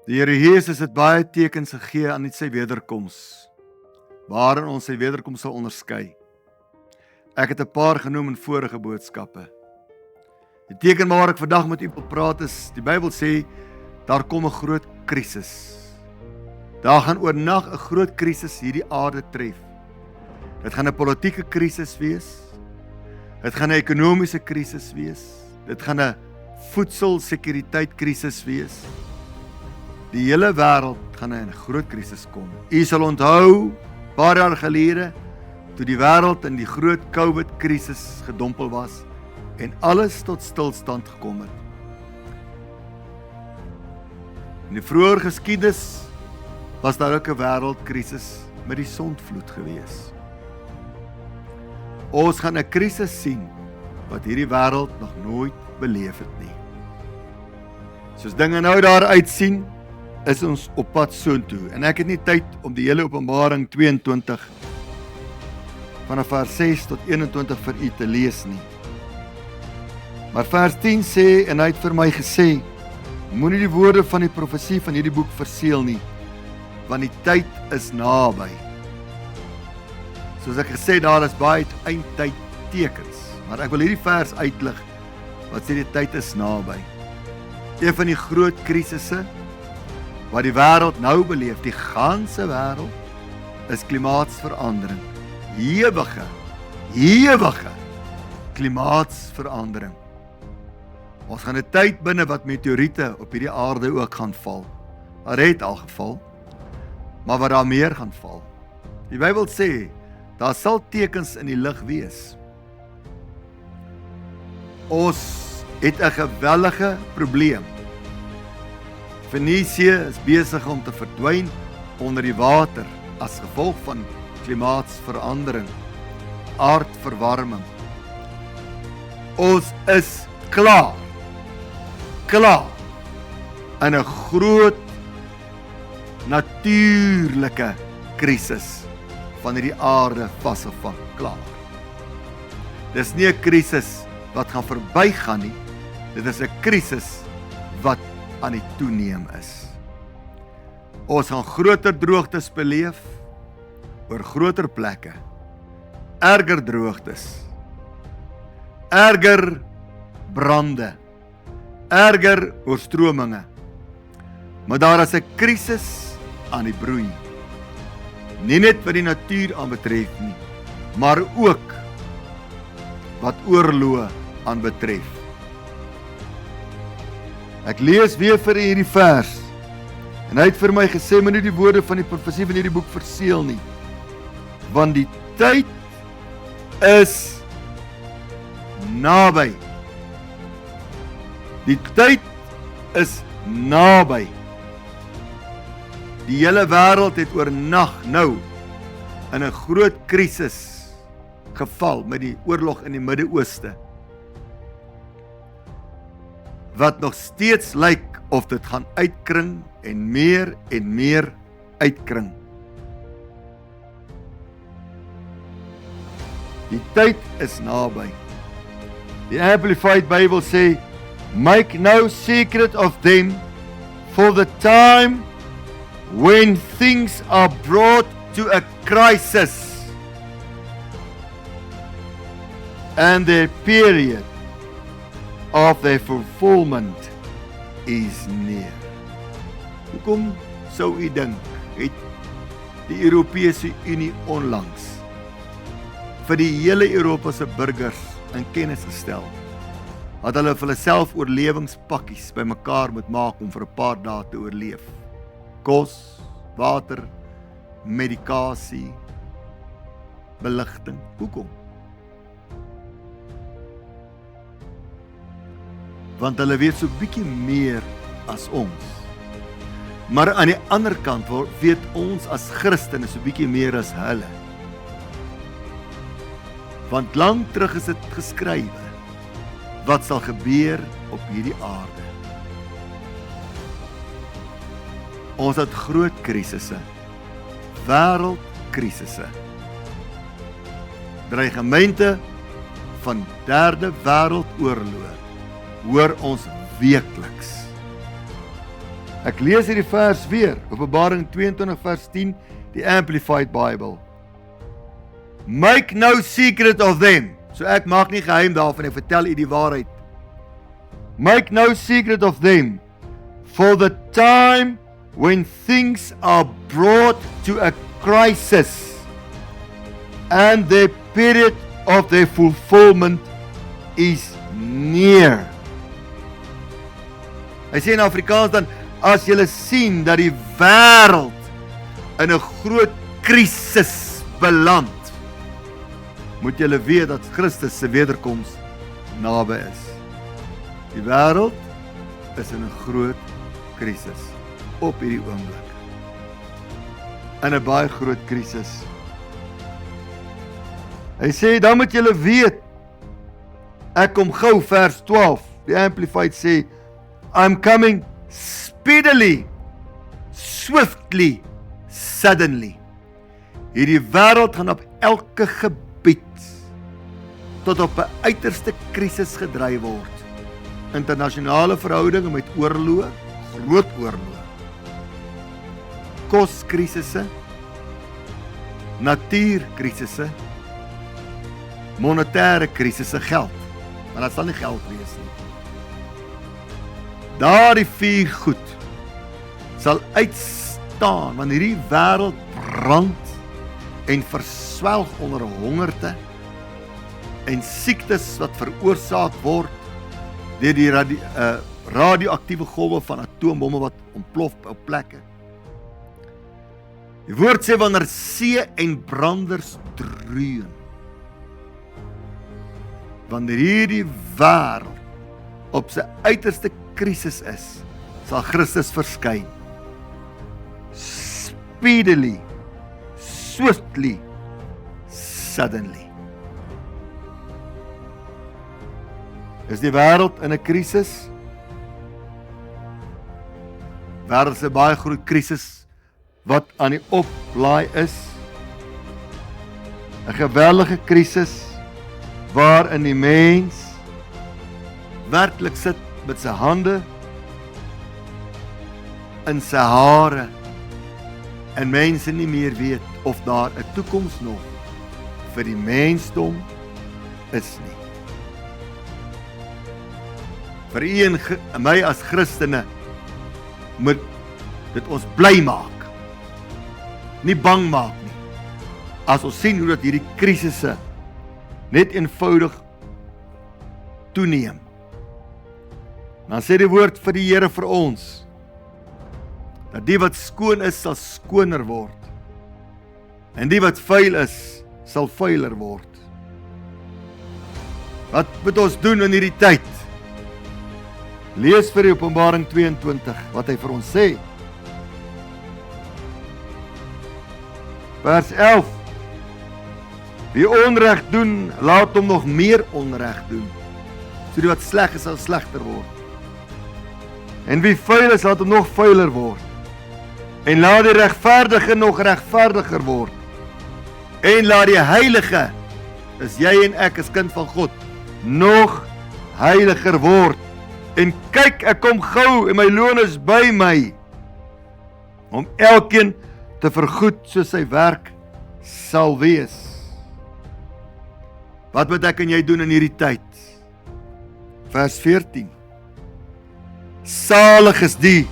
Die Here Jesus het baie tekens gegee aan sy wederkoms, waarin ons sy wederkoms sal onderskei. Ek het 'n paar genoem in vorige boodskappe. Die teken waar ek vandag met u wil praat is, die Bybel sê, daar kom 'n groot krisis. Daar gaan oornag 'n groot krisis hierdie aarde tref. Dit gaan 'n politieke krisis wees. Dit gaan 'n ekonomiese krisis wees. Dit gaan 'n voedselsekuriteitkrisis wees. Die hele wêreld gaan in 'n groot krisis kom. U sal onthou, paar jaar gelede, toe die wêreld in die groot COVID-krisis gedompel was en alles tot stilstand gekom het. In die vroeë geskiedenis was daar ook 'n wêreldkrisis met die sondvloed gewees. Ons gaan 'n krisis sien wat hierdie wêreld nog nooit beleef het nie. Soos dinge nou daar uitsien, is ons op pad soontoe. En ek het nie tyd om die hele Openbaring 22 vanaf vers 6 tot 21 vir u te lees nie. Maar vers 10 sê, en hy het vir my gesê, moenie die woorde van die profesie van hierdie boek verseël nie, want die tyd is naby. Soos ek gesê, daar is baie eindtyd tekens, maar ek wil hierdie vers uitlig, wat sê die tyd is naby. Een van die groot krisisse wat die wêreld nou beleef, die ganse wêreld, is klimaatsverandering. Ewige klimaatsverandering. Ons gaan 'n tyd binne wat meteoriete op hierdie aarde ook gaan val. Daar het al geval, maar wat daar meer gaan val. Die Bybel sê, daar sal tekens in die lug wees. Ons het 'n geweldige probleem. Fenisië is besig om te verdwyn onder die water as gevolg van klimaatsverandering, aardverwarming. Ons is klaar in 'n groot natuurlike krisis van hierdie aarde vasgevang, klaar. Dis nie 'n krisis wat gaan verbygaan nie, dit is 'n krisis wat aan die toeneem is. Ons gaan groter droogtes beleef, oor groter plekke, erger droogtes, erger brande, erger oorstromings. Maar daar is 'n krisis aan die broei. Nie net wat die natuur aanbetref nie, maar ook wat oorloë aanbetref. Ek lees weer vir hierdie vers. En hy het vir my gesê, moenie die woorde van die profesie van hierdie boek verseël nie, want die tyd is naby. Die tyd is naby. Die hele wêreld het oornag nou in 'n groot krisis geval met die oorlog in die Midde-Ooste, wat nog steeds lyk of dit gaan uitkring en meer uitkring. Die tyd is naby. Die Amplified Bible sê, make no secret of them, for the time when things are brought to a crisis and the period of their fulfillment is near. Hoekom sou u dink, het die Europese Unie onlangs vir die hele Europa se burgers in kennis gestel, dat hulle vir hulle self oorlewingspakkies bymekaar moet maak om vir 'n paar dae te oorleef. Kos, water, medikasie, beligting. Hoekom? Want hulle weet so bietjie meer as ons. Maar aan die ander kant weet ons as Christene so bietjie meer as hulle. Want lank terug is dit geskrywe wat sal gebeur op hierdie aarde. Ons het groot krisisse, wêreldkrisisse. Dreigemente van derde wêreldoorloë hoor ons weekliks. Ek lees hierdie vers weer, Openbaring 22 vers 10, die Amplified Bible. Make no secret of them. So ek maak nie geheim daarvan, ek vertel u die waarheid. Make no secret of them, for the time when things are brought to a crisis and the period of their fulfillment is near. Hy sê in Afrikaans dan, as julle sien dat die wêreld in 'n groot krisis beland, moet julle weet dat Christus se wederkoms naby is. Die wêreld is in 'n groot krisis op hierdie oomblik. In 'n baie groot krisis. Hy sê, dan moet julle weet, ek kom gou, vers 12, die Amplified sê, I'm coming speedily, swiftly, suddenly. Hierdie wêreld gaan op elke gebied tot op 'n uiterste krisis gedryf word. Internasionale verhoudinge met oorloë, groot oorloë. Koskrisisse, natuurkrisisse, monetêre krisisse, geld. Maar dit sal nie geld wees nie. Daardie vier goed sal uitstaan wanneer hierdie wêreld brand en verswelg onder hongerte en siektes wat veroorsaak word deur die radioaktiewe golwe van atoombomme wat ontplof op plekke. Die woord sê wanneer see en branders dreun, wanneer hierdie wêreld op sy uiterste krisis is, sal Christus verskyn. Speedily, swiftly, suddenly. Is die wêreld in 'n krisis? Wêreld se baie groot krisis wat aan die oplaai is. 'n Geweldige krisis waarin die mens werklik sit met sy hande in sy hare en mense nie meer weet of daar 'n toekoms nog vir die mensdom is nie. Vir u en my as Christene moet dit ons bly maak, nie bang maak nie, as ons sien hoe dat hierdie krisisse net eenvoudig toeneem. Dan sê die woord vir die Here vir ons, dat die wat skoon is, sal skoner word, en die wat vuil is, sal vuiler word. Wat moet ons doen in hierdie tyd? Lees vir die Openbaring 22, wat hy vir ons sê. Vers 11. Wie onreg doen, laat hom nog meer onreg doen. So die wat sleg is, sal slegter word. En wie vuil is, laat hom nog vuiler word. En laat die regverdige nog regverdiger word. En laat die heilige, dis jy en ek as kind van God, nog heiliger word. En kyk, ek kom gou en my loon is by my, om elkeen te vergoed soos sy werk sal wees. Wat moet ek en jy doen in hierdie tyd? Vers 14. Salig is die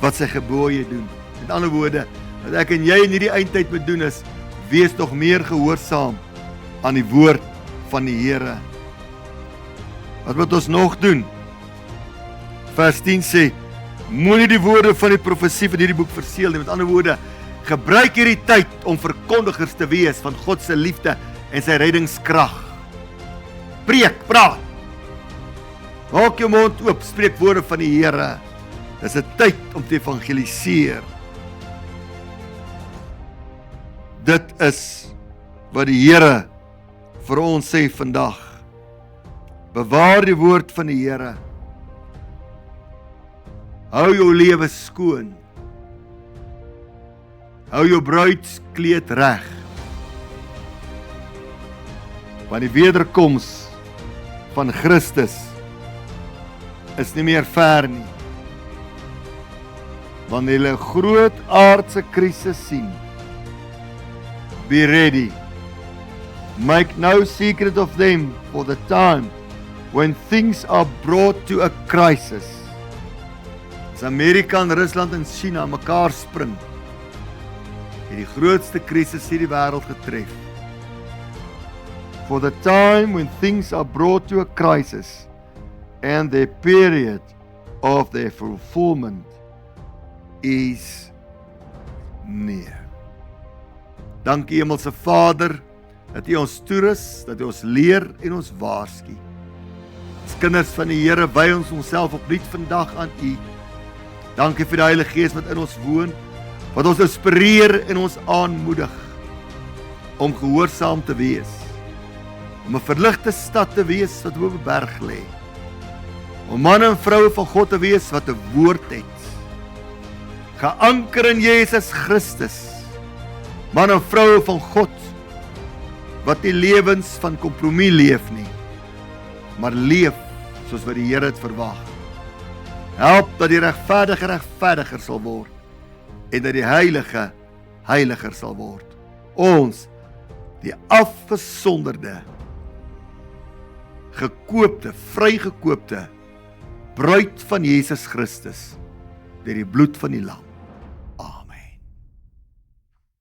wat sy gebooie doen. Met ander woorde, wat ek en jy in hierdie eindtyd moet doen is, wees nog meer gehoorsaam aan die woord van die Here. Wat moet ons nog doen? Vers 10 sê, moenie die woorde van die profesie van hierdie boek verseël nie. Met ander woorde, gebruik hierdie tyd om verkondigers te wees van God se liefde en sy reddingskrag. Preek, praat. Maak jou mond oop, spreek woorde van die Here. Dis 'n tyd om te evangeliseer. Dit is wat die Here vir ons sê vandag. Bewaar die woord van die Here. Hou jou lewe skoon. Hou jou bruidskleed reg. Want die wederkoms van Christus is nie meer ver nie. wanneer hulle 'n groot aardse krisis sien. Be ready. Make no secret of them for the time when things are brought to a crisis. As Amerika en Rusland en China mekaar spring, het die grootste krisis hier die wêreld getref. For the time when things are brought to a crisis and the period of their fulfillment is near. Dankie Hemelse Vader, dat U ons toerus, dat U ons leer en ons waarsku. As kinders van die Here wy ons onsself opnuut vandag aan U. Dankie vir die Heilige Gees wat in ons woon, wat ons inspireer en ons aanmoedig om gehoorsaam te wees, om 'n verligte stad te wees wat bo 'n berg lê, om manne en vroue van God te wees wat 'n woord het, geanker in Jesus Christus, man en vroue van God, wat nie lewens van kompromie leef nie, maar leef soos wat die Here het verwag. Help dat die regverdige regverdiger sal word, en dat die heilige heiliger sal word. Ons, die afgesonderde, gekoopte, vrygekoopte bruid van Jesus Christus, deur die bloed van die Lam.